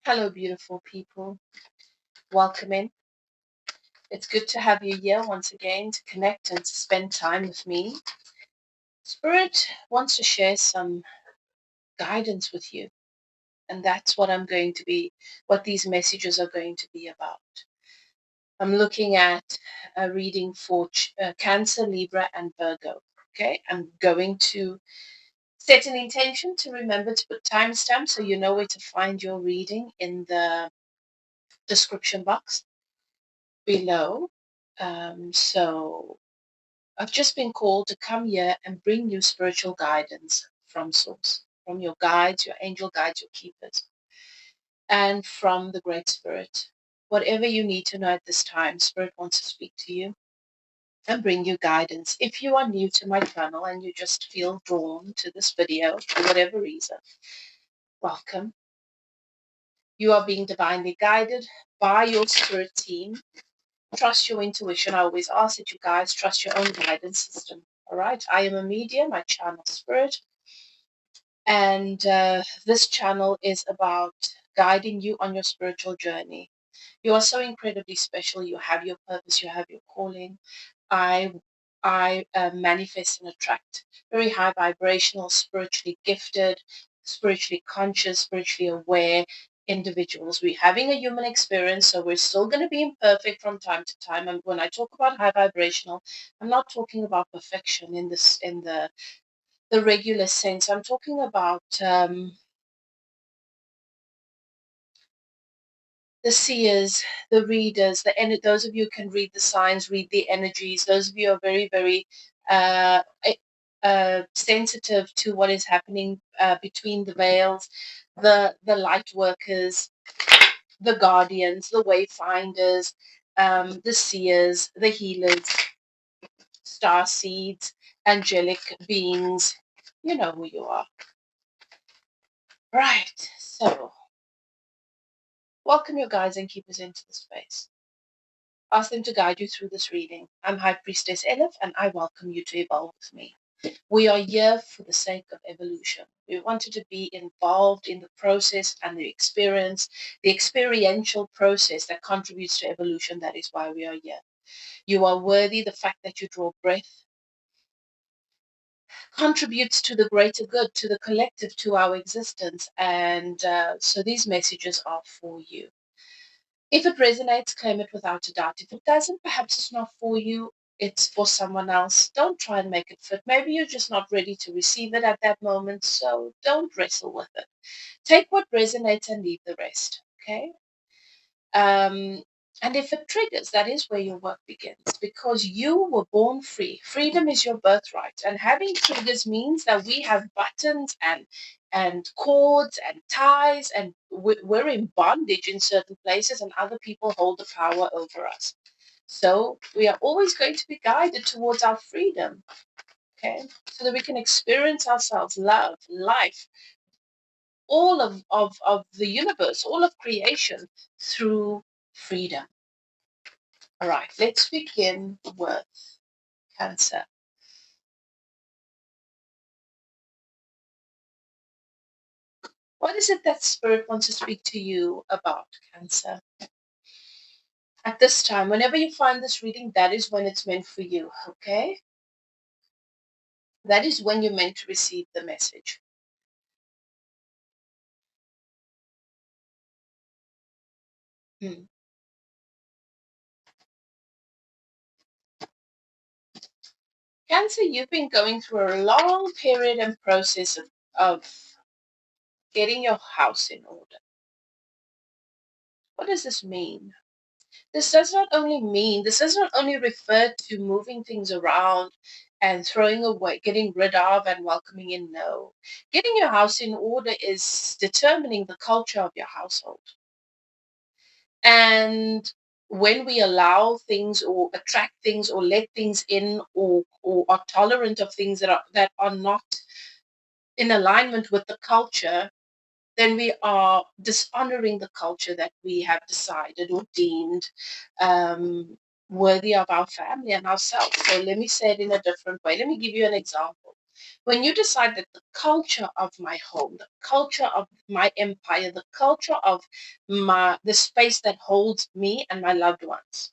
Hello, beautiful people. Welcome in. It's good to have you here once again to connect and to spend time with me. Spirit wants to share some guidance with you, and that's what these messages are going to be about. I'm looking at a reading for Cancer, Libra, and Virgo. Okay, I'm going to set an intention to remember to put timestamps so you know where to find your reading in the description box below. So I've just been called to come here and bring you spiritual guidance from Source, from your guides, your angel guides, your keepers, and from the Great Spirit. Whatever you need to know at this time, Spirit wants to speak to you and bring you guidance. If you are new to my channel and you just feel drawn to this video for whatever reason, welcome. You are being divinely guided by your spirit team. Trust your intuition. I always ask that you guys trust your own guidance system. All right. I am a medium. I channel spirit. And this channel is about guiding you on your spiritual journey. You are so incredibly special. You have your purpose. You have your calling. I manifest and attract very high vibrational, spiritually gifted, spiritually conscious, spiritually aware individuals. We're having a human experience, so we're still going to be imperfect from time to time. And when I talk about high vibrational, I'm not talking about perfection in the regular sense. I'm talking about the seers, the readers, those of you who can read the signs, read the energies. Those of you are very, very uh, sensitive to what is happening between the veils, the light workers, the guardians, the wayfinders, the seers, the healers, star seeds, angelic beings. You know who you are. Right. So welcome your guides and keepers into the space. Ask them to guide you through this reading. I'm High Priestess Elif, and I welcome you to evolve with me. We are here for the sake of evolution. We wanted to be involved in the process and the experience, the experiential process that contributes to evolution. That is why we are here. You are worthy. The fact that you draw breath contributes to the greater good, to the collective, to our existence. And so these messages are for you. If it resonates, claim it without a doubt. If it doesn't, perhaps it's not for you, it's for someone else. Don't try and make it fit. Maybe you're just not ready to receive it at that moment, so don't wrestle with it. Take what resonates and leave the rest, okay? And if it triggers, that is where your work begins, because you were born free. Freedom is your birthright. And having triggers means that we have buttons and cords and ties, and we're in bondage in certain places, and other people hold the power over us. So we are always going to be guided towards our freedom, okay? So that we can experience ourselves, love, life, all of the universe, all of creation through freedom. All right, let's begin with Cancer. What is it that Spirit wants to speak to you about, Cancer? At this time, whenever you find this reading, that is when it's meant for you, okay? That is when you're meant to receive the message. Cancer, you've been going through a long period and process of getting your house in order. What does this mean? This does not only refer to moving things around and throwing away, getting rid of and welcoming in. No. Getting your house in order is determining the culture of your household. And when we allow things or attract things or let things in or are tolerant of things that are not in alignment with the culture, then we are dishonoring the culture that we have decided or deemed worthy of our family and ourselves. So let me say it in a different way. Let me give you an example. When you decide that the culture of my home, the culture of my empire, the culture of the space that holds me and my loved ones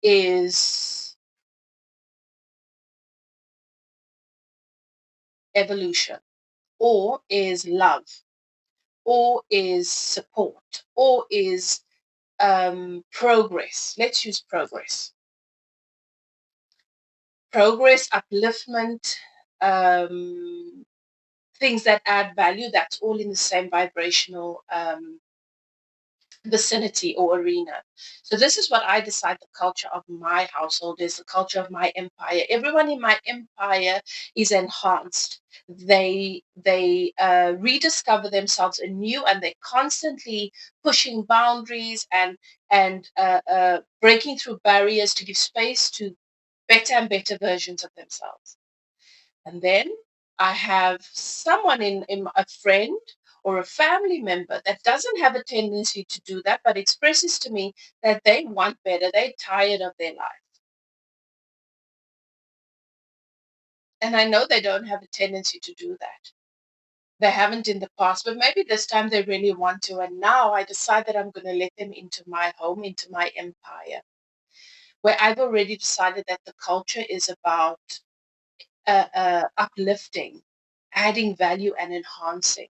is evolution, or is love, or is support, or is progress. Let's use progress. Progress, upliftment, things that add value, that's all in the same vibrational vicinity or arena. So this is what I decide the culture of my household is, the culture of my empire. Everyone in my empire is enhanced. They rediscover themselves anew, and they're constantly pushing boundaries and breaking through barriers to give space to better and better versions of themselves. And then I have someone in a friend or a family member that doesn't have a tendency to do that, but expresses to me that they want better. They're tired of their life. And I know they don't have a tendency to do that. They haven't in the past, but maybe this time they really want to. And now I decide that I'm going to let them into my home, into my empire, where I've already decided that the culture is about uplifting, adding value, and enhancing.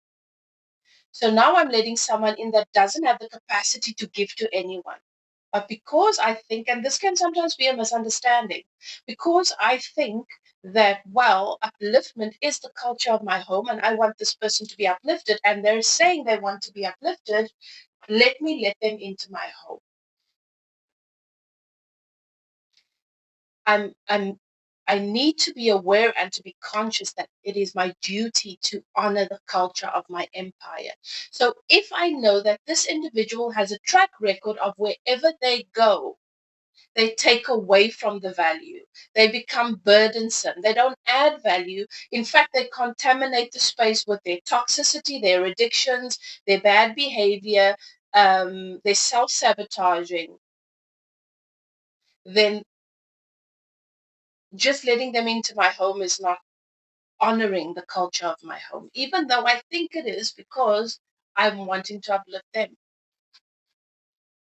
So now I'm letting someone in that doesn't have the capacity to give to anyone. But because I think, and this can sometimes be a misunderstanding, because I think that, well, upliftment is the culture of my home and I want this person to be uplifted, and they're saying they want to be uplifted, let me let them into my home. I need to be aware and to be conscious that it is my duty to honor the culture of my empire. So if I know that this individual has a track record of wherever they go, they take away from the value. They become burdensome. They don't add value. In fact, they contaminate the space with their toxicity, their addictions, their bad behavior, their self-sabotaging. Then just letting them into my home is not honoring the culture of my home, even though I think it is, because I'm wanting to uplift them.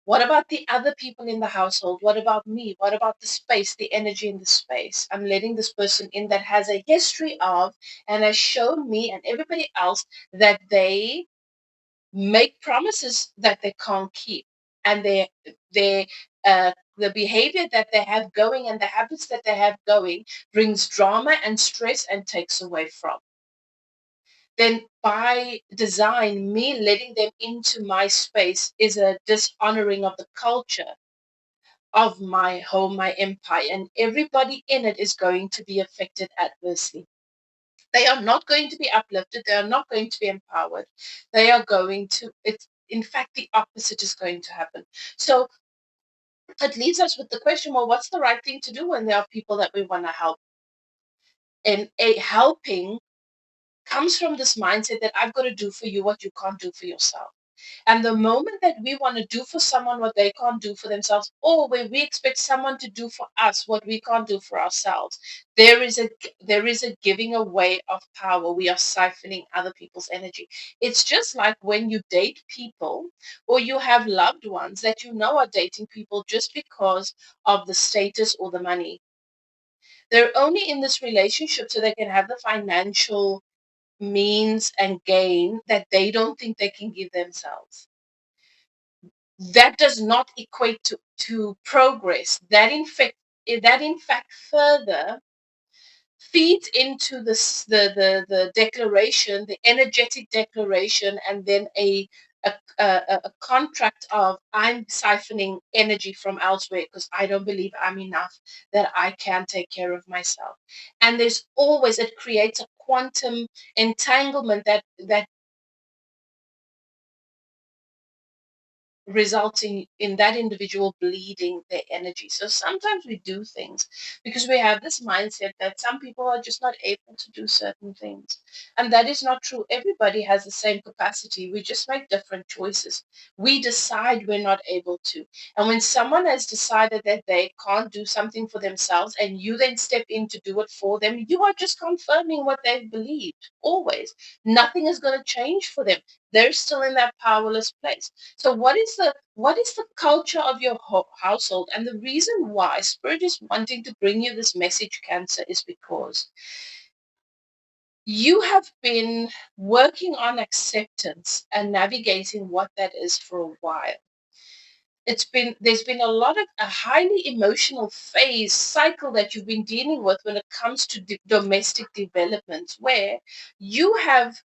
What about the other people in the household? What about me? What about the space, the energy in the space? I'm letting this person in that has a history of and has shown me and everybody else that they make promises that they can't keep. And the behavior that they have going and the habits that they have going brings drama and stress and takes away from. Then by design, me letting them into my space is a dishonoring of the culture of my home, my empire, and everybody in it is going to be affected adversely. They are not going to be uplifted. They are not going to be empowered. They are going to, it's, in fact, the opposite is going to happen. So it leaves us with the question, well, what's the right thing to do when there are people that we want to help? And a helping comes from this mindset that I've got to do for you what you can't do for yourself. And the moment that we want to do for someone what they can't do for themselves, or where we expect someone to do for us what we can't do for ourselves, there is a giving away of power. We are siphoning other people's energy. It's just like when you date people or you have loved ones that you know are dating people just because of the status or the money. They're only in this relationship so they can have the financial means and gain that they don't think they can give themselves. That does not equate to progress. That in fact further feeds into the declaration, the energetic declaration, and then a contract of I'm siphoning energy from elsewhere because I don't believe I'm enough, that I can take care of myself. And there's always, it creates a quantum entanglement that resulting in that individual bleeding their energy. So sometimes we do things because we have this mindset that some people are just not able to do certain things. And that is not true. Everybody has the same capacity. We just make different choices. We decide we're not able to. And when someone has decided that they can't do something for themselves and you then step in to do it for them, you are just confirming what they've believed always. Nothing is going to change for them. They're still in that powerless place. So what is the culture of your household? And the reason why Spirit is wanting to bring you this message, Cancer, is because you have been working on acceptance and navigating what that is for a while. There's been a lot of a highly emotional phase cycle that you've been dealing with when it comes to domestic development, where you have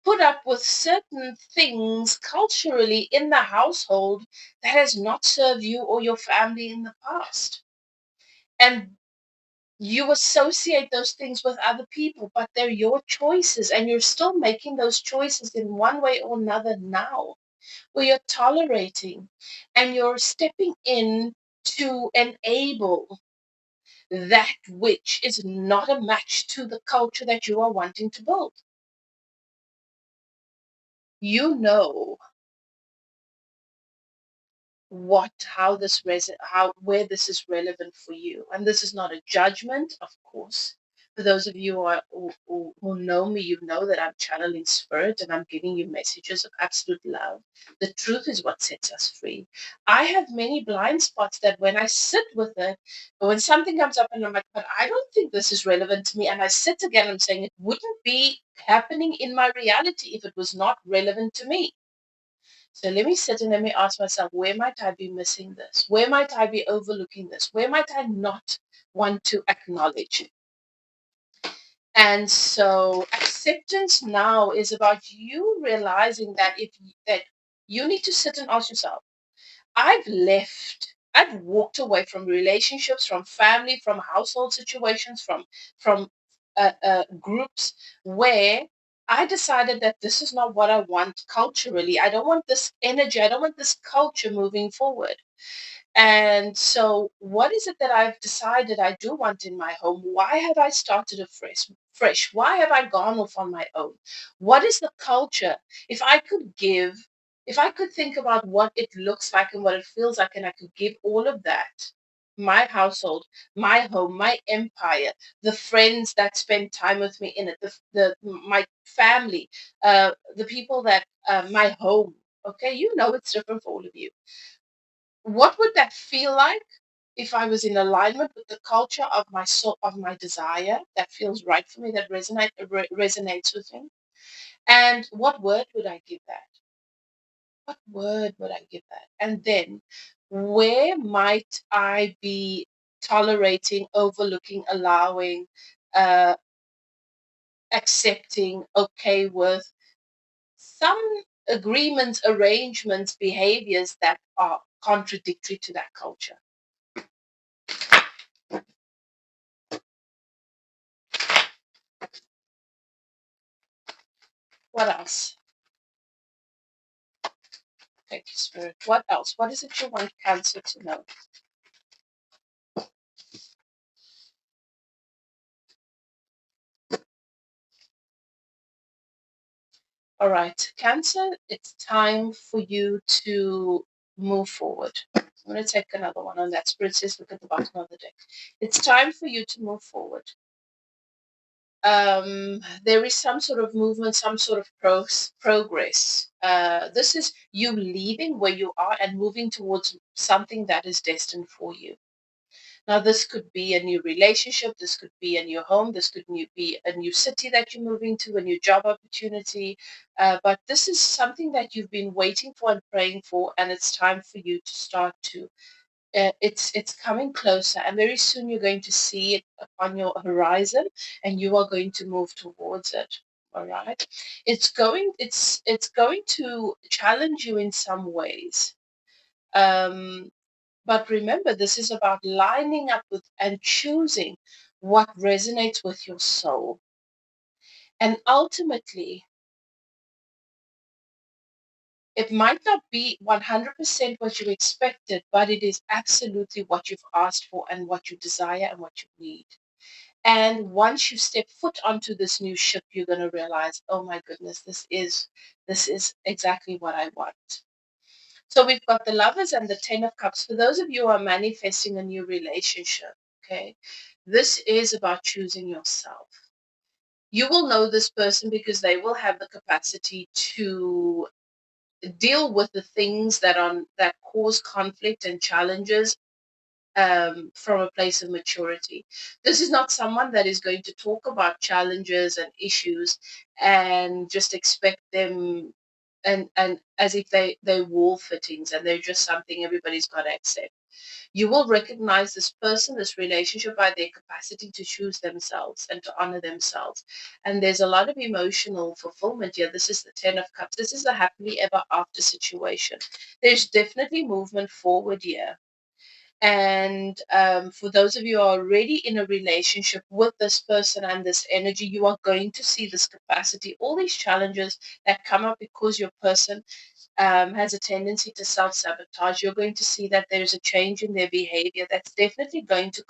put up with certain things culturally in the household that has not served you or your family in the past. And you associate those things with other people, but they're your choices, and you're still making those choices in one way or another now, where you're tolerating and you're stepping in to enable that which is not a match to the culture that you are wanting to build. You know where this is relevant for you, and this is not a judgment, of course. For those of you who know me, you know that I'm channeling Spirit and I'm giving you messages of absolute love. The truth is what sets us free. I have many blind spots that when I sit with it, when something comes up and I'm like, but I don't think this is relevant to me, and I sit again, I'm saying it wouldn't be happening in my reality if it was not relevant to me. So let me sit and let me ask myself, where might I be missing this? Where might I be overlooking this? Where might I not want to acknowledge? And so acceptance now is about you realizing that you need to sit and ask yourself, I've walked away from relationships, from family, from household situations, from groups where I decided that this is not what I want culturally. I don't want this energy. I don't want this culture moving forward. And so, what is it that I've decided I do want in my home? Why have I started afresh? Fresh? Why have I gone off on my own? What is the culture? If I could think about what it looks like and what it feels like, and I could give all of that, my household, my home, my empire, the friends that spend time with me in it, my family, the people that my home. Okay, it's different for all of you. What would that feel like if I was in alignment with the culture of my soul, of my desire that feels right for me, that resonates with me? And what word would I give that? What word would I give that? And then where might I be tolerating, overlooking, allowing, uh, accepting, okay with some agreements, arrangements, behaviors that are contradictory to that culture? What else? Thank you, Spirit. What else? What is it you want Cancer to know? All right, Cancer, it's time for you to move forward. I'm going to take another one on that. Spirit says, look at the bottom of the deck. It's time for you to move forward. There is some sort of movement, some sort of progress. This is you leaving where you are and moving towards something that is destined for you. Now, this could be a new relationship, this could be a new home, this could be a new city that you're moving to, a new job opportunity. But this is something that you've been waiting for and praying for, and it's time for you to start to. It's coming closer, and very soon you're going to see it upon your horizon, and you are going to move towards it. All right, it's going to challenge you in some ways. But remember, this is about lining up with and choosing what resonates with your soul. And ultimately, It might not be 100% what you expected, but it is absolutely what you've asked for and what you desire and what you need. And once you step foot onto this new ship, you're going to realize, oh my goodness, this is exactly what I want. So we've got the Lovers and the Ten of Cups. For those of you who are manifesting a new relationship, okay, this is about choosing yourself. You will know this person because they will have the capacity to deal with the things that cause conflict and challenges from a place of maturity. This is not someone that is going to talk about challenges and issues and just expect them and as if they're wall fittings and they're just something everybody's got to accept. You will recognize this person, this relationship, by their capacity to choose themselves and to honor themselves. And there's a lot of emotional fulfillment here. This is the Ten of Cups. This is a happily ever after situation. There's definitely movement forward here. And for those of you who are already in a relationship with this person and this energy, you are going to see this capacity, all these challenges that come up because your person has a tendency to self-sabotage. You're going to see that there's a change in their behavior that's definitely going to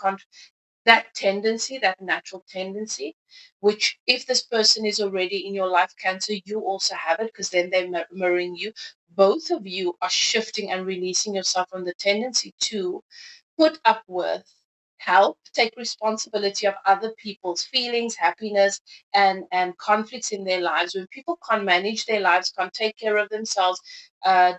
that tendency, that natural tendency, which if this person is already in your life Cancer, you also have it because then they're mirroring you. Both of you are shifting and releasing yourself from the tendency to put up with, help, take responsibility of other people's feelings, happiness, and conflicts in their lives. When people can't manage their lives, can't take care of themselves,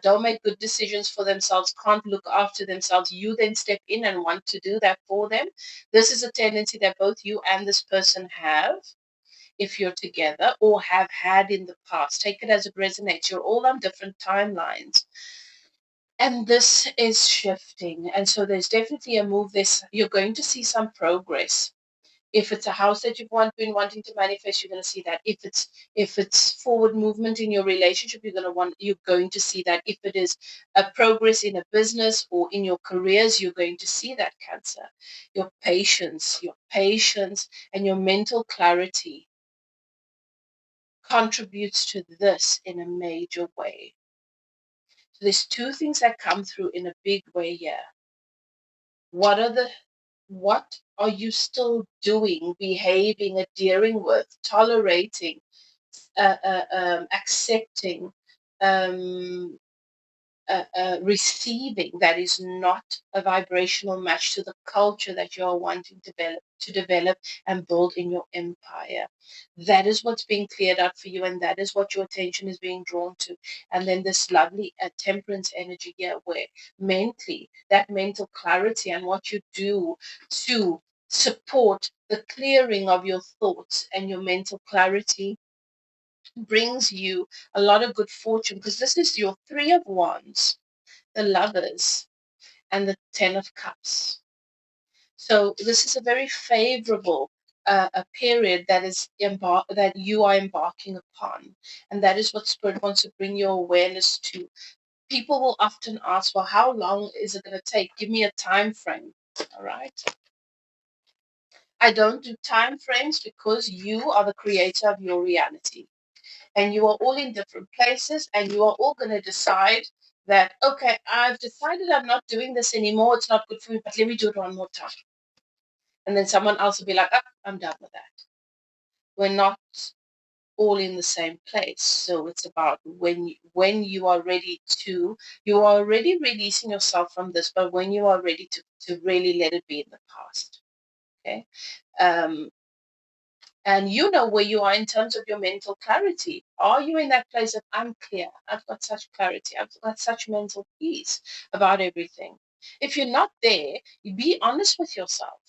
don't make good decisions for themselves, can't look after themselves, you then step in and want to do that for them. This is a tendency that both you and this person have if you're together or have had in the past. Take it as it resonates. You're all on different timelines. And this is shifting. And so there's definitely a move. You're going to see some progress. If it's a house that been wanting to manifest, you're going to see that. If it's forward movement in your relationship, you're going to see that. If it is a progress in a business or in your careers, you're going to see that, Cancer. Your patience and your mental clarity contributes to this in a major way. So there's two things that come through in a big way here. What are you still doing, behaving, adhering with, tolerating, accepting, um, receiving that is not a vibrational match to the culture that you are wanting to develop and build in your empire? That is what's being cleared out for you, and that is what your attention is being drawn to. And then this lovely temperance energy here, where mentally, that mental clarity and what you do to support the clearing of your thoughts and your mental clarity brings you a lot of good fortune, because this is your Three of Wands, the Lovers, and the Ten of Cups. So this is a very favorable a period that you are embarking upon, and that is what Spirit wants to bring your awareness to. People will often ask, well, how long is it going to take? Give me a time frame. All right. I don't do time frames because you are the creator of your reality. And you are all in different places, and you are all going to decide that, okay, I've decided I'm not doing this anymore. It's not good for me, but let me do it one more time. And then someone else will be like, I'm done with that. We're not all in the same place. So it's about when you are ready to, you are already releasing yourself from this, but when you are ready to really let it be in the past. Okay. Um, and you know where you are in terms of your mental clarity. Are you in that place of, I'm clear, I've got such clarity, I've got such mental peace about everything? If you're not there, you be honest with yourself.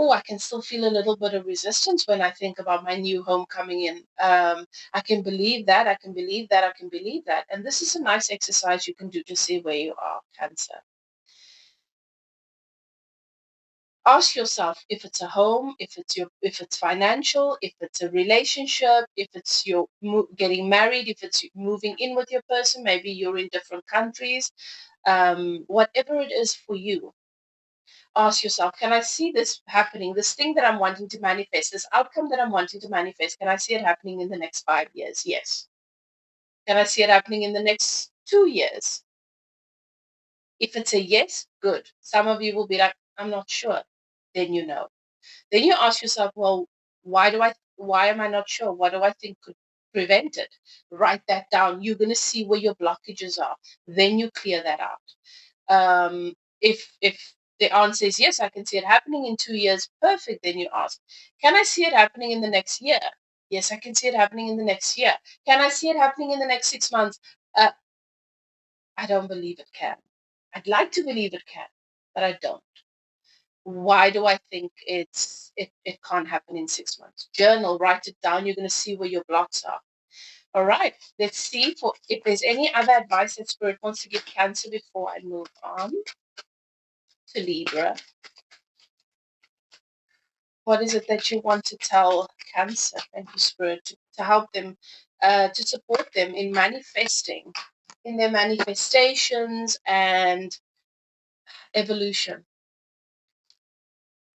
Oh, I can still feel a little bit of resistance when I think about my new home coming in. I can believe that, I can believe that, I can believe that. And this is a nice exercise you can do to see where you are, Cancer. Ask yourself if it's a home, if it's financial, if it's a relationship, if it's your getting married, if it's moving in with your person, maybe you're in different countries, whatever it is for you. Ask yourself, can I see this happening, this thing that I'm wanting to manifest, this outcome that I'm wanting to manifest, can I see it happening in the next 5 years? Yes. Can I see it happening in the next 2 years? If it's a yes, good. Some of you will be like, I'm not sure. Then you know. Then you ask yourself, well, why am I not sure? What do I think could prevent it? Write that down. You're going to see where your blockages are. Then you clear that out. If the answer is yes, I can see it happening in 2 years, perfect. Then you ask, can I see it happening in the next year? Yes, I can see it happening in the next year. Can I see it happening in the next 6 months? I don't believe it can. I'd like to believe it can, but I don't. Why do I think it can't happen in 6 months? Journal, write it down. You're going to see where your blocks are. All right, let's see if there's any other advice that Spirit wants to give Cancer before I move on to Libra. What is it that you want to tell Cancer? Thank you, Spirit, to help them, to support them in manifesting, in their manifestations and evolution.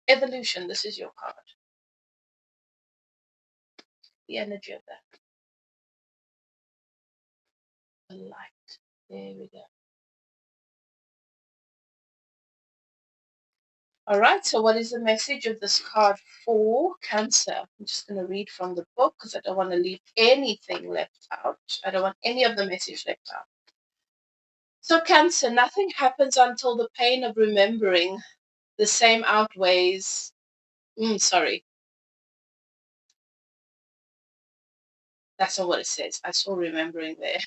Evolution, this is your card. The energy of that. The light. There we go. All right, so what is the message of this card for Cancer? I'm just going to read from the book because I don't want to leave anything left out. I don't want any of the message left out. So Cancer, nothing happens until the pain of remembering the same outweighs. Sorry. That's not what it says. I saw remembering there.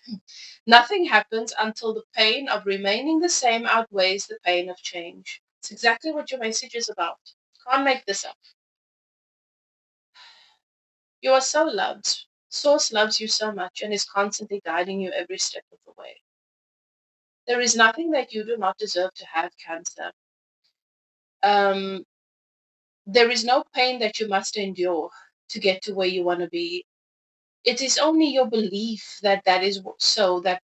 Nothing happens until the pain of remaining the same outweighs the pain of change. It's exactly what your message is about. Can't make this up. You are so loved. Source loves you so much and is constantly guiding you every step of the way. There is nothing that you do not deserve to have, Cancer. There is no pain that you must endure to get to where you want to be. It is only your belief that that is so, that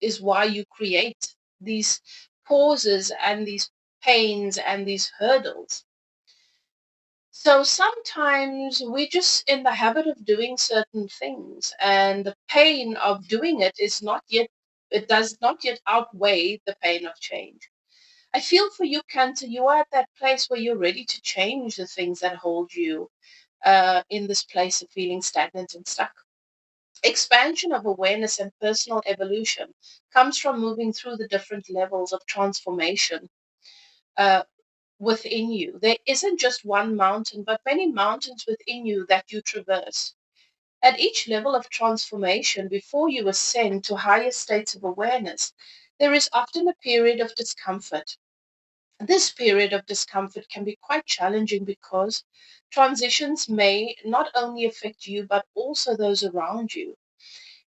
is why you create these pauses and these pains and these hurdles. So sometimes we're just in the habit of doing certain things, and the pain of doing it does not yet outweigh the pain of change. I feel for you, Cancer, you are at that place where you're ready to change the things that hold you in this place of feeling stagnant and stuck. Expansion of awareness and personal evolution comes from moving through the different levels of transformation uh, within you. There isn't just one mountain, but many mountains within you that you traverse. At each level of transformation, before you ascend to higher states of awareness, there is often a period of discomfort. This period of discomfort can be quite challenging because transitions may not only affect you, but also those around you.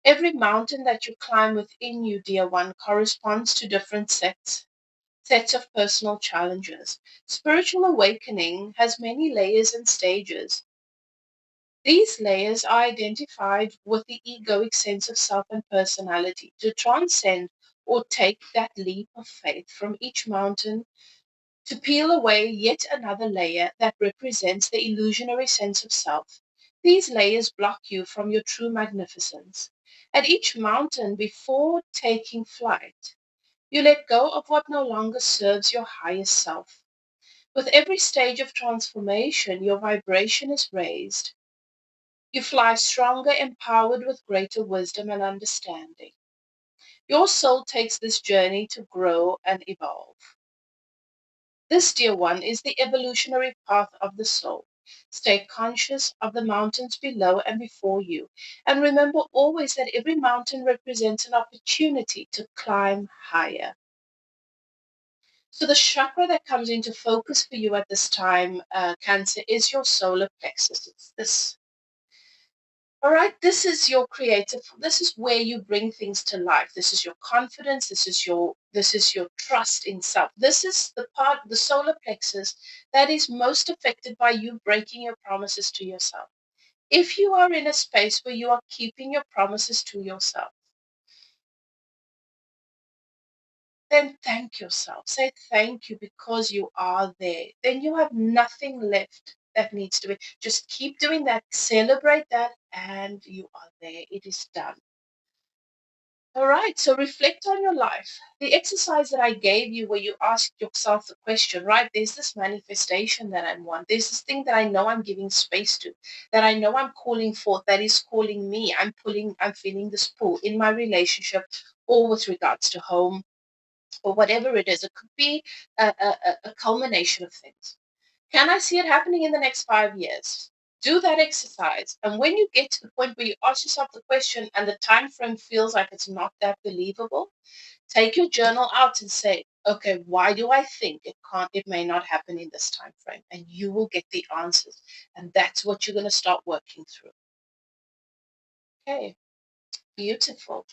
Every mountain that you climb within you, dear one, corresponds to different sets of personal challenges. Spiritual awakening has many layers and stages. These layers are identified with the egoic sense of self and personality. To transcend or take that leap of faith from each mountain, to peel away yet another layer that represents the illusionary sense of self. These layers block you from your true magnificence. At each mountain, before taking flight, you let go of what no longer serves your highest self. With every stage of transformation, your vibration is raised. You fly stronger, empowered with greater wisdom and understanding. Your soul takes this journey to grow and evolve. This, dear one, is the evolutionary path of the soul. Stay conscious of the mountains below and before you, and remember always that every mountain represents an opportunity to climb higher. So the chakra that comes into focus for you at this time, Cancer, is your solar plexus. It's this. All right, this is your creative. This is where you bring things to life. This is your confidence. This is your trust in self. This is the part, the solar plexus, that is most affected by you breaking your promises to yourself. If you are in a space where you are keeping your promises to yourself, then thank yourself. Say thank you because you are there. Then you have nothing left that needs to be. Just keep doing that, celebrate that, and you are there. It is done. All right, so reflect on your life. The exercise that I gave you where you asked yourself the question, right? There's this manifestation that I want. There's this thing that I know I'm giving space to, that I know I'm calling forth, that is calling me. I'm feeling this pull in my relationship or with regards to home or whatever it is. It could be a culmination of things. Can I see it happening in the next 5 years? Do that exercise. And when you get to the point where you ask yourself the question and the time frame feels like it's not that believable, take your journal out and say, okay, why do I think it may not happen in this time frame? And you will get the answers. And that's what you're going to start working through. Okay, beautiful.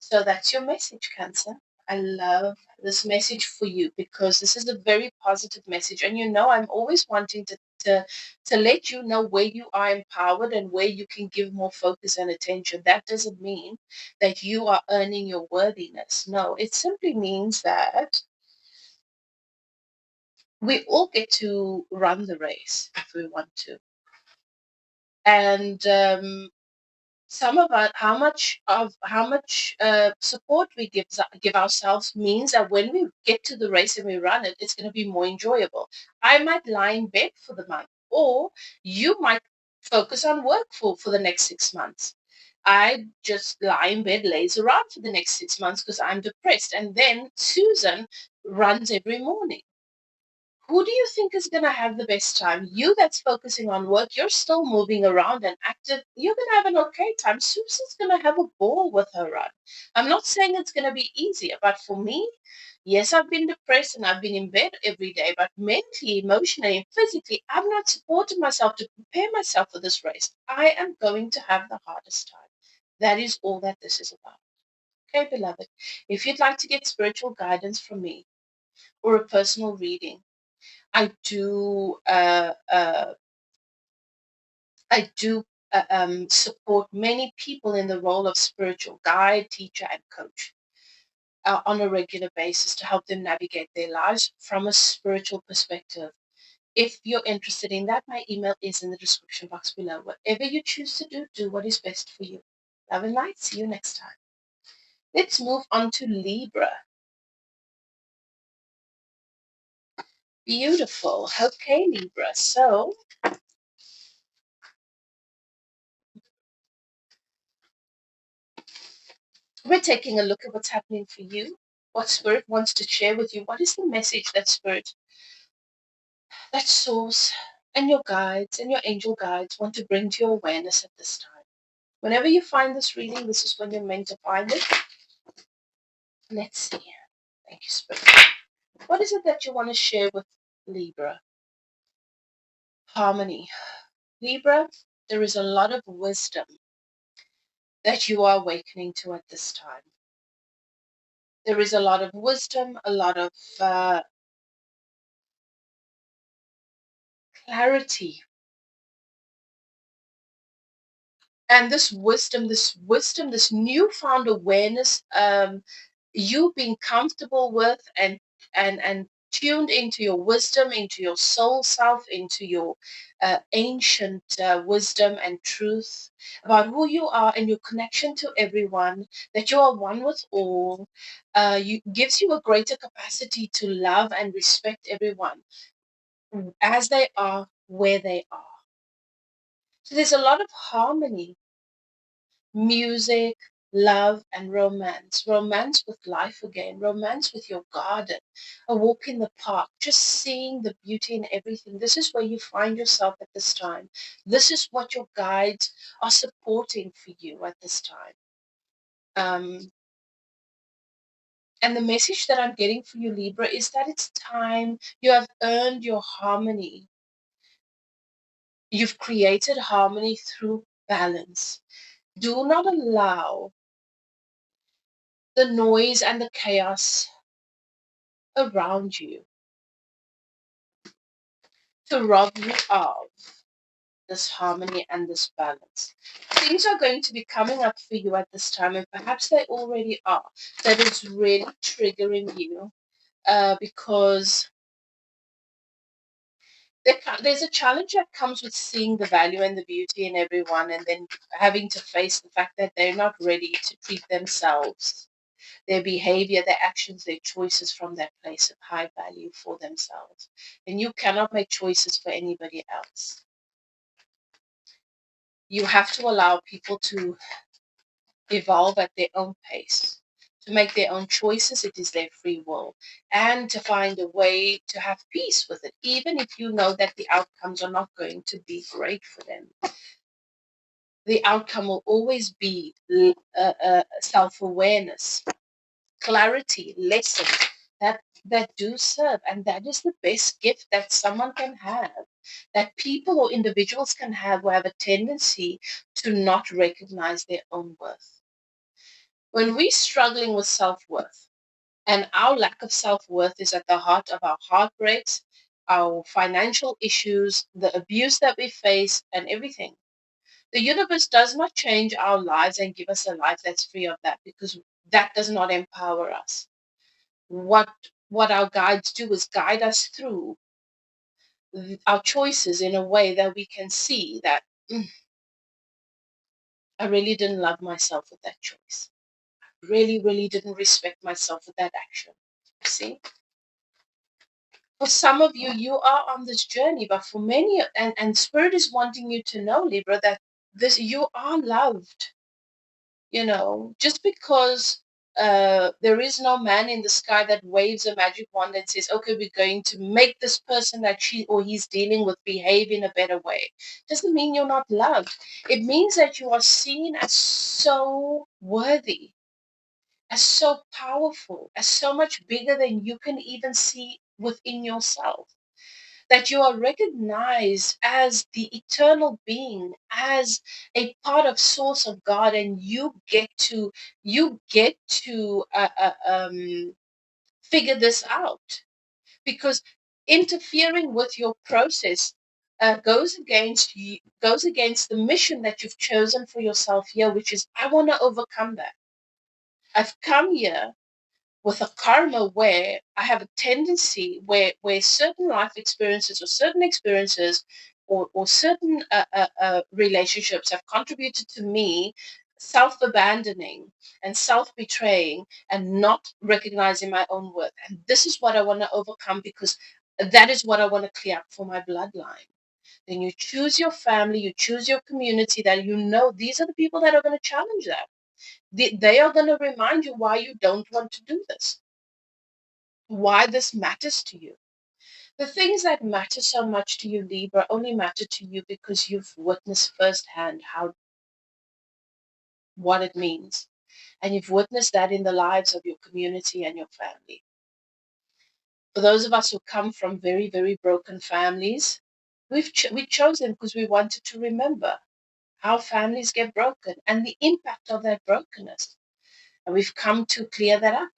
So that's your message, Cancer. I love this message for you because this is a very positive message. And I'm always wanting to let you know where you are empowered and where you can give more focus and attention. That doesn't mean that you are earning your worthiness. No, it simply means that we all get to run the race if we want to. And some of us, how much support we give ourselves means that when we get to the race and we run it, it's going to be more enjoyable. I might lie in bed for the month, or you might focus on work for the next 6 months. I just lie in bed, lays around for the next 6 months because I'm depressed, and then Susan runs every morning. Who do you think is going to have the best time? You that's focusing on work, you're still moving around and active. You're going to have an okay time. Susan's going to have a ball with her run. I'm not saying it's going to be easier, but for me, yes, I've been depressed and I've been in bed every day, but mentally, emotionally, and physically, I've not supported myself to prepare myself for this race. I am going to have the hardest time. That is all that this is about. Okay, beloved, if you'd like to get spiritual guidance from me or a personal reading, I do support many people in the role of spiritual guide, teacher, and coach on a regular basis to help them navigate their lives from a spiritual perspective. If you're interested in that, my email is in the description box below. Whatever you choose to do, do what is best for you. Love and light. See you next time. Let's move on to Libra. Beautiful. Okay, Libra. So we're taking a look at what's happening for you, what Spirit wants to share with you. What is the message that Spirit, that Source, and your guides and your angel guides want to bring to your awareness at this time? Whenever you find this reading, this is when you're meant to find it. Let's see. Thank you, Spirit. What is it that you want to share with Libra? Harmony. Libra, there is a lot of wisdom that you are awakening to at this time. There is a lot of wisdom, a lot of clarity. And this wisdom, this newfound awareness, you being comfortable with and tuned into your wisdom, into your soul self, into your ancient wisdom and truth about who you are and your connection to everyone, that you are one with all, gives you a greater capacity to love and respect everyone as they are, where they are. So there's a lot of harmony, music, love, and romance. Romance with life again, romance with your garden, a walk in the park, just seeing the beauty in everything. This is where you find yourself at this time. This is what your guides are supporting for you at this time. And the message that I'm getting for you, Libra, is that it's time. You have earned your harmony. You've created harmony through balance. Do not allow the noise and the chaos around you to rob you of this harmony and this balance. Things are going to be coming up for you at this time, and perhaps they already are, that is really triggering you because There's a challenge that comes with seeing the value and the beauty in everyone, and then having to face the fact that they're not ready to treat themselves, their behavior, their actions, their choices from that place of high value for themselves. And you cannot make choices for anybody else. You have to allow people to evolve at their own pace, to make their own choices. It is their free will, and to find a way to have peace with it, even if you know that the outcomes are not going to be great for them. The outcome will always be self-awareness, clarity, lessons that do serve. And that is the best gift that someone can have, that people or individuals can have, who have a tendency to not recognize their own worth. When we're struggling with self-worth, and our lack of self-worth is at the heart of our heartbreaks, our financial issues, the abuse that we face, and everything. The universe does not change our lives and give us a life that's free of that, because that does not empower us. What our guides do is guide us through our choices in a way that we can see that I really didn't love myself with that choice. Really, really didn't respect myself with that action. See? For some of you, you are on this journey, but for many, and Spirit is wanting you to know, Libra, that you are loved. Just because there is no man in the sky that waves a magic wand and says, okay, we're going to make this person that she or he's dealing with behave in a better way, doesn't mean you're not loved. It means that you are seen as so worthy, as so powerful, as so much bigger than you can even see within yourself, that you are recognized as the eternal being, as a part of source of God, and you get to figure this out, because interfering with your process goes against the mission that you've chosen for yourself here, which is, I want to overcome that. I've come here with a karma where I have a tendency where certain life experiences, or certain experiences, or certain relationships have contributed to me self-abandoning and self-betraying and not recognizing my own worth. And this is what I want to overcome, because that is what I want to clear up for my bloodline. Then you choose your family, you choose your community, that these are the people that are going to challenge that. They are going to remind you why you don't want to do this, why this matters to you. The things that matter so much to you, Libra, only matter to you because you've witnessed firsthand what it means. And you've witnessed that in the lives of your community and your family. For those of us who come from very, very broken families, we chose them because we wanted to remember how families get broken and the impact of that brokenness. And we've come to clear that up.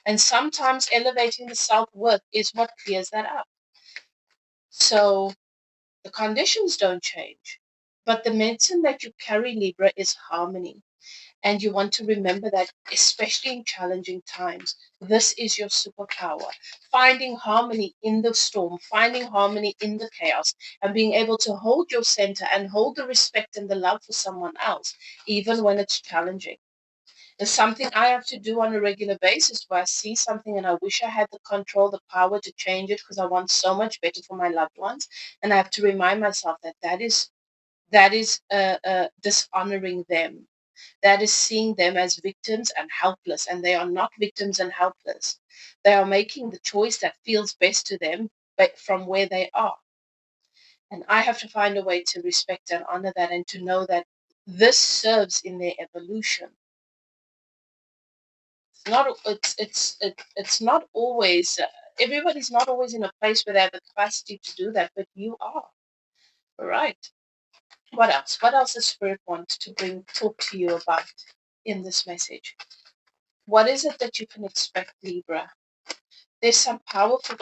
And sometimes elevating the self-worth is what clears that up. So the conditions don't change, but the medicine that you carry, Libra, is harmony. And you want to remember that, especially in challenging times, this is your superpower. Finding harmony in the storm, finding harmony in the chaos, and being able to hold your center and hold the respect and the love for someone else, even when it's challenging. It's something I have to do on a regular basis, where I see something and I wish I had the control, the power to change it, because I want so much better for my loved ones. And I have to remind myself that is dishonoring them. That is seeing them as victims and helpless. And they are not victims and helpless. They are making the choice that feels best to them, but from where they are. And I have to find a way to respect and honor that, and to know that this serves in their evolution. It's not always everybody's not always in a place where they have the capacity to do that, but you are. All right. What else does Spirit want to talk to you about in this message? What is it that you can expect, Libra? There's some powerful.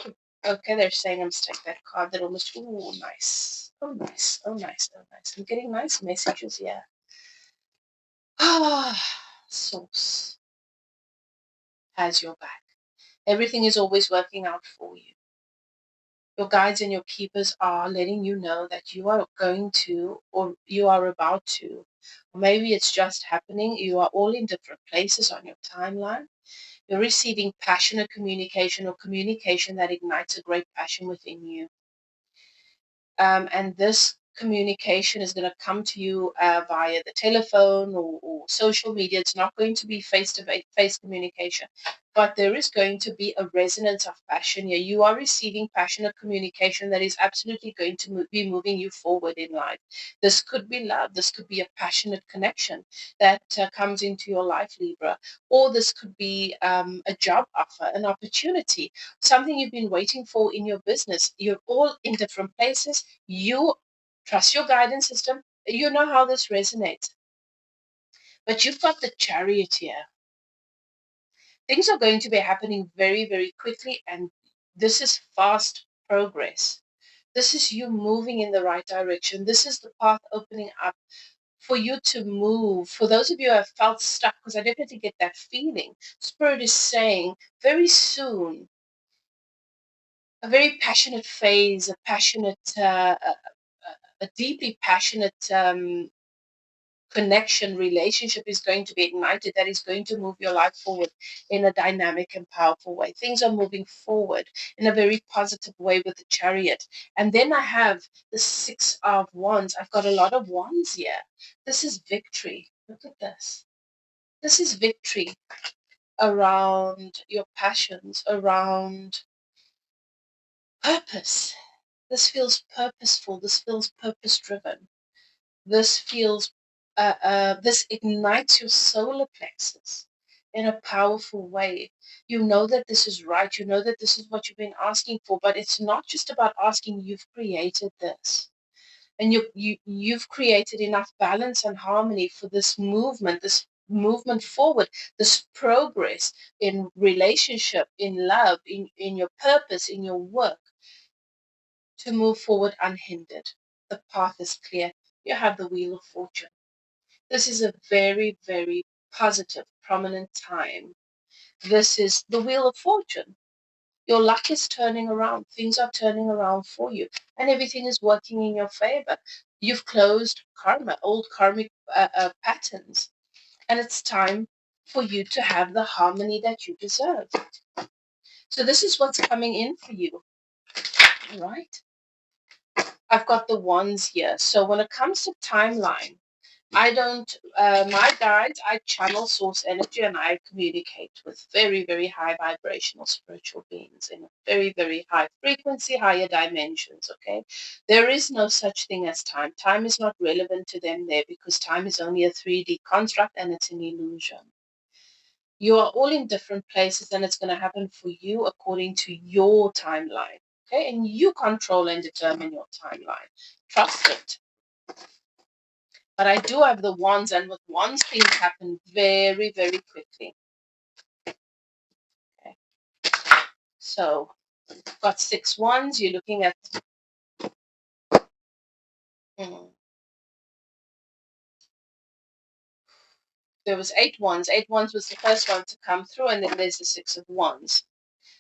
Okay, they're saying I'm take that card. That almost. Oh, nice. Oh, nice. Oh, nice. Oh, nice. I'm getting nice messages here. Ah, Source has your back. Everything is always working out for you. Your guides and your keepers are letting you know that you are going to, or you are about to, or maybe it's just happening. You are all in different places on your timeline. You're receiving passionate communication, or communication that ignites a great passion within you. And this communication is going to come to you via the telephone or social media. It's not going to be face-to-face communication, but there is going to be a resonance of passion here. You are receiving passionate communication that is absolutely going to be moving you forward in life. This could be love. This could be a passionate connection that comes into your life, Libra. Or this could be a job offer, an opportunity, something you've been waiting for in your business. You're all in different places. You trust your guidance system. You know how this resonates. But you've got the Chariot here. Things are going to be happening very, very quickly, and this is fast progress. This is you moving in the right direction. This is the path opening up for you to move. For those of you who have felt stuck, because I definitely get that feeling, Spirit is saying very soon, a very passionate phase, a deeply passionate connection, relationship is going to be ignited, that is going to move your life forward in a dynamic and powerful way. Things are moving forward in a very positive way with the Chariot. And then I have the Six of Wands. I've got a lot of wands here. This is victory. Look at this. This is victory around your passions, around purpose. This feels purposeful. This feels purpose driven. This feels, this ignites your solar plexus in a powerful way. You know that this is right. You know that this is what you've been asking for, but it's not just about asking. You've created this. And you've created enough balance and harmony for this movement forward, this progress in relationship, in love, in your purpose, in your work, to move forward unhindered. The path is clear. You have the Wheel of Fortune. This is a very, very positive, prominent time. This is the Wheel of Fortune. Your luck is turning around. Things are turning around for you, and everything is working in your favor. You've closed karma, old karmic patterns, and it's time for you to have the harmony that you deserve. So this is what's coming in for you, right? I've got the wands here. So when it comes to timeline, I don't, my guides, I channel source energy and I communicate with very, very high vibrational spiritual beings in a very, very high frequency, higher dimensions, okay? There is no such thing as time. Time is not relevant to them there because time is only a 3D construct and it's an illusion. You are all in different places and it's going to happen for you according to your timeline, okay? And you control and determine your timeline. Trust it. But I do have the wands, and with wands, things happen very, very quickly. Okay. So, got 6 wands. You're looking at. There was 8 wands. 8 wands was the first one to come through, and then there's the 6 of wands.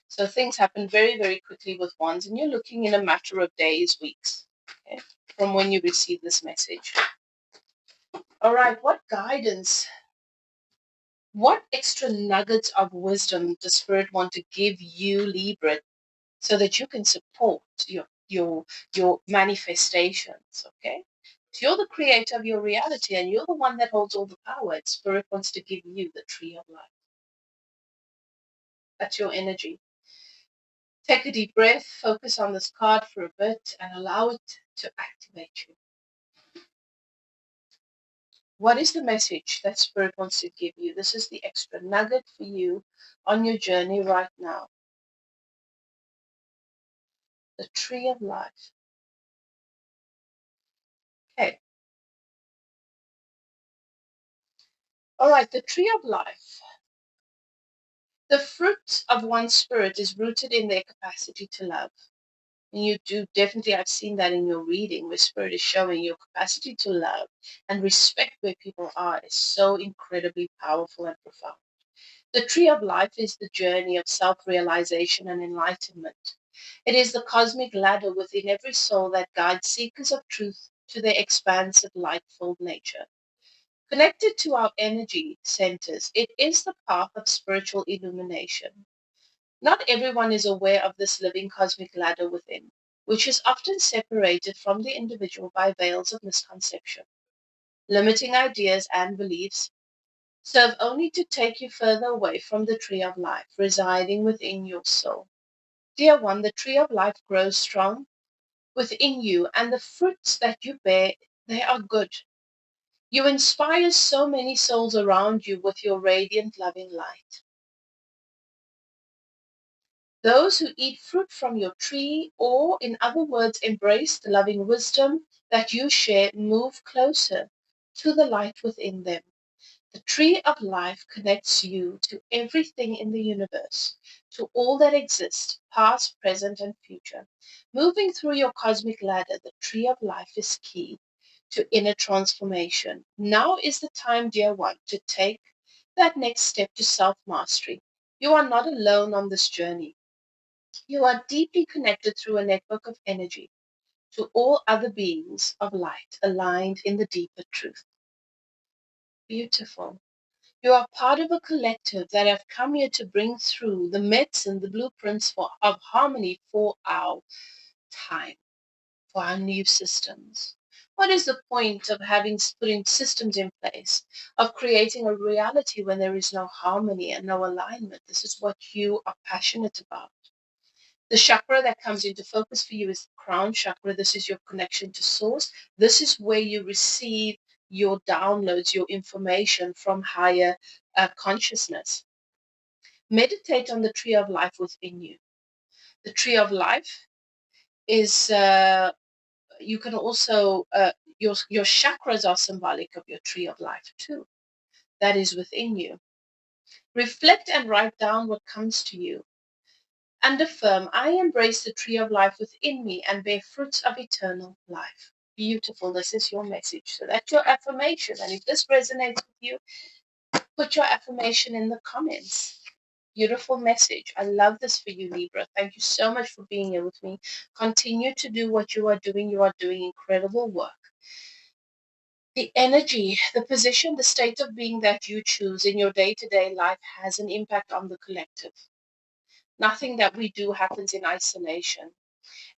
So things happen very, very quickly with wands, and you're looking in a matter of days, weeks, okay, from when you receive this message. All right, what guidance, what extra nuggets of wisdom does Spirit want to give you, Libra, so that you can support your manifestations, okay? So you're the creator of your reality, and you're the one that holds all the power. And Spirit wants to give you the tree of life. That's your energy. Take a deep breath, focus on this card for a bit, and allow it to activate you. What is the message that Spirit wants to give you? This is the extra nugget for you on your journey right now. The tree of life. Okay. All right, the tree of life. The fruit of one's spirit is rooted in their capacity to love. And you do definitely, I've seen that in your reading, where Spirit is showing your capacity to love and respect where people are is so incredibly powerful and profound. The tree of life is the journey of self-realization and enlightenment. It is the cosmic ladder within every soul that guides seekers of truth to their expansive, light-filled nature. Connected to our energy centers, it is the path of spiritual illumination. Not everyone is aware of this living cosmic ladder within, which is often separated from the individual by veils of misconception. Limiting ideas and beliefs serve only to take you further away from the tree of life residing within your soul. Dear one, the tree of life grows strong within you, and the fruits that you bear, they are good. You inspire so many souls around you with your radiant, loving light. Those who eat fruit from your tree, or in other words, embrace the loving wisdom that you share, move closer to the light within them. The tree of life connects you to everything in the universe, to all that exists, past, present, and future. Moving through your cosmic ladder, the tree of life is key to inner transformation. Now is the time, dear one, to take that next step to self-mastery. You are not alone on this journey. You are deeply connected through a network of energy to all other beings of light, aligned in the deeper truth. Beautiful. You are part of a collective that have come here to bring through the medicine, the blueprints of harmony for our time, for our new systems. What is the point of putting systems in place, of creating a reality when there is no harmony and no alignment? This is what you are passionate about. The chakra that comes into focus for you is the crown chakra. This is your connection to source. This is where you receive your downloads, your information from higher consciousness. Meditate on the tree of life within you. The tree of life is, you can also, your chakras are symbolic of your tree of life too. That is within you. Reflect and write down what comes to you. And affirm, I embrace the tree of life within me and bear fruits of eternal life. Beautiful. This is your message. So that's your affirmation. And if this resonates with you, put your affirmation in the comments. Beautiful message. I love this for you, Libra. Thank you so much for being here with me. Continue to do what you are doing. You are doing incredible work. The energy, the position, the state of being that you choose in your day-to-day life has an impact on the collective. Nothing that we do happens in isolation.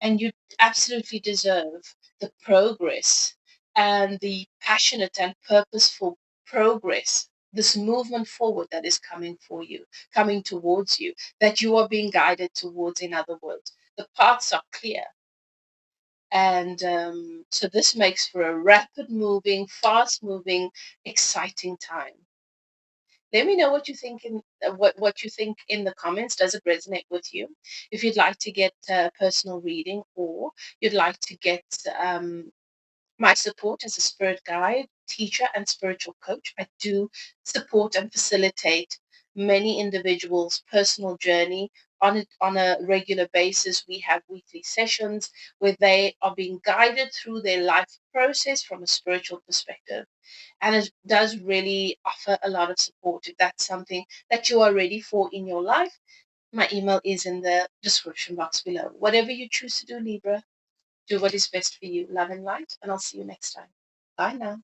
And you absolutely deserve the progress and the passionate and purposeful progress, this movement forward that is coming for you, coming towards you, that you are being guided towards. In other words, the paths are clear. And so this makes for a rapid moving, fast moving, exciting time. Let me know what you think what you think in the comments. Does it resonate with you? If you'd like to get a personal reading, or you'd like to get my support as a spirit guide, teacher, and spiritual coach, I do support and facilitate many individuals' personal journey on a regular basis. We have weekly sessions where they are being guided through their life process from a spiritual perspective. And it does really offer a lot of support if that's something that you are ready for in your life. My email is in the description box below. Whatever you choose to do, Libra, do what is best for you. Love and light, and I'll see you next time. Bye now.